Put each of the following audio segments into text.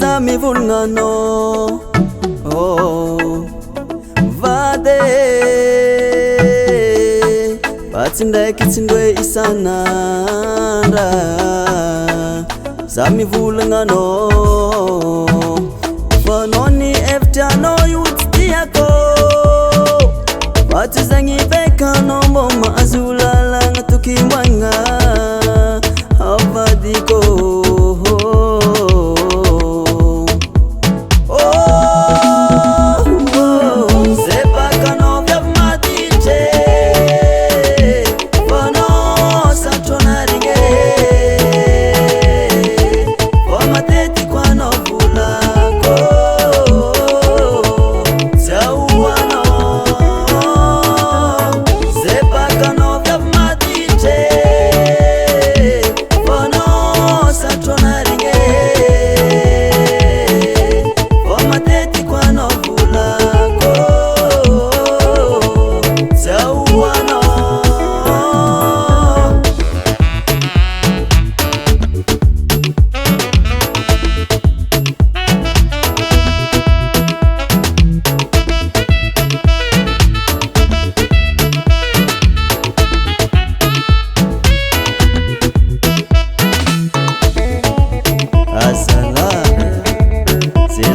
za mivulngano vade batsindraiky tsindroe isanandra za mivulngano fanao ny evitrianao io tsy tiako fa tsy zagny bekanao mbô mahazo lalagna tokimboagna avadiko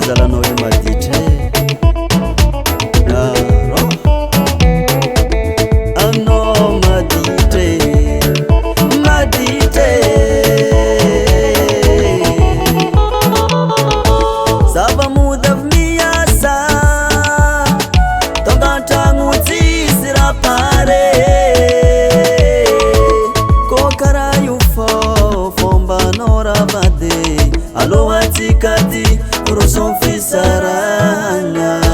zalanao e maditra anao maditra zava-mody avy miasa tonga an-tragno tsisy raha pare kô karaha io fombanao raha vady aloha atsika ty roson fisaragna